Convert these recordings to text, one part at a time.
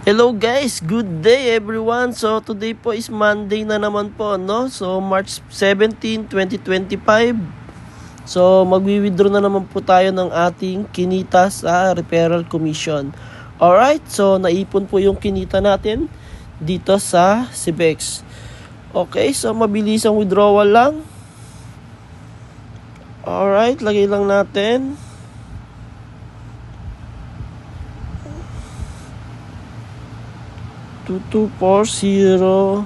Hello guys, good day everyone. So today po is Monday na naman po, no? So March 17, 2025. So magwi-withdraw na naman po tayo ng ating kinita sa referral commission. Alright, so naipon po yung kinita natin dito sa CBEX. Okay, so mabilis ang withdrawal lang. Alright, lagay lang natin. Two two four 920498.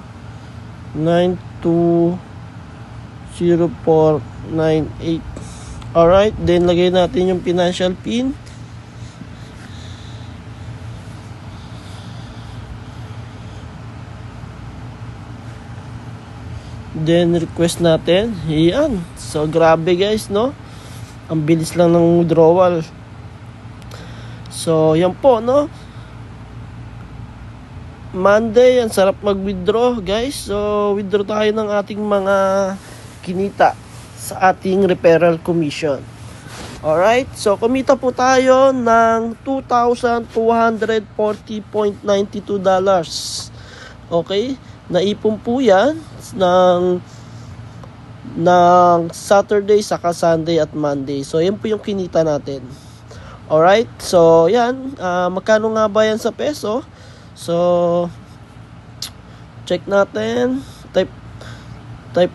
Alright, then lagay natin yung financial pin. Then request natin. Yan. So grabe guys, no? Ang bilis lang ng withdrawal. So yan po, no? Monday, ang sarap mag-withdraw guys. So withdraw tayo ng ating mga kinita sa ating referral commission. Alright, so kumita po tayo ng $2,240.92. Okay, naipon po yan ng Saturday, saka Sunday at Monday. So yan po yung kinita natin. Alright, so yan, magkano nga ba yan sa peso? So check natin, type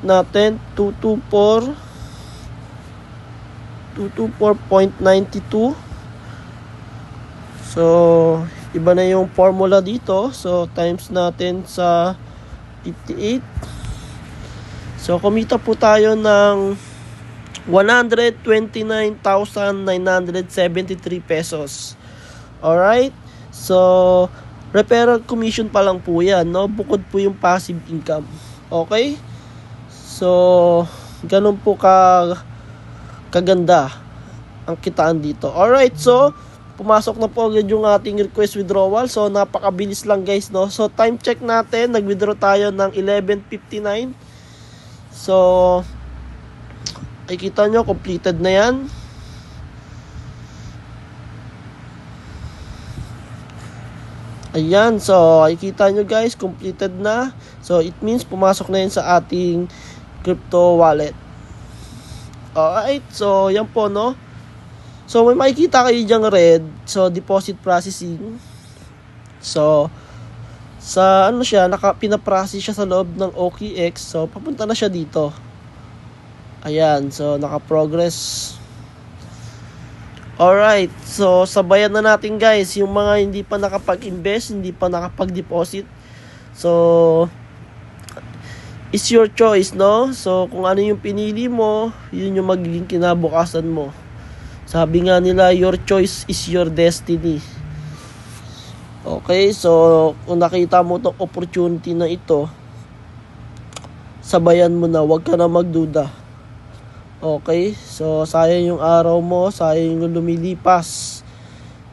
natin 224.92. So iba na yung formula dito. So times natin sa 58. So kumita po tayo ng 129,973 pesos. Alright, so referral commission pa lang po yan, no? Bukod po yung passive income. Okay? So, ganun po kaganda ang kitaan dito. Alright, so, pumasok na po agad yung ating request withdrawal. So, napakabilis lang guys, no? So, time check natin. Nag-withdraw tayo ng 11:59. So, nakikita nyo, completed na yan. Ayan, so makikita nyo guys, completed na. So it means pumasok na yun sa ating crypto wallet. Alright, so yan po, no. So may makikita kayo dyang red. So deposit processing. So sa ano siya, pinaprocess siya sa loob ng OKX. So papunta na siya dito. Ayan, so naka-progress. Alright, so sabayan na natin guys yung mga hindi pa nakapag-invest, hindi pa nakapag-deposit. So it's your choice, no? So kung ano yung pinili mo, yun yung magiging kinabukasan mo. Sabi nga nila, your choice is your destiny. Okay, so kung nakita mo itong opportunity na ito, sabayan mo na, wag ka na magduda. Okay, so sayang yung araw mo, sayang yung lumilipas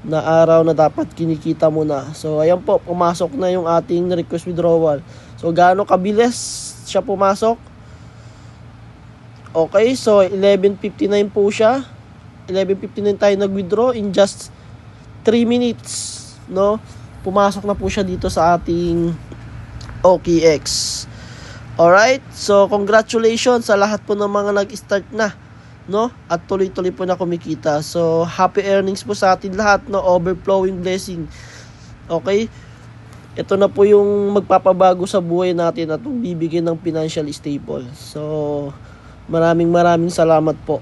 na araw na dapat kinikita mo na. So ayan po, pumasok na yung ating request withdrawal. So gaano kabilis siya pumasok? Okay, so 11:59 po siya. 11:59 tayo nag-withdraw, in just 3 minutes, no? Pumasok na po siya dito sa ating OKX. Alright, so congratulations sa lahat po ng mga nag-start na, no? At tuloy-tuloy po na kumikita. So happy earnings po sa atin lahat, no? Overflowing blessing. Okay? Ito na po yung magpapabago sa buhay natin at bibigyan ng financial stable. So maraming salamat po.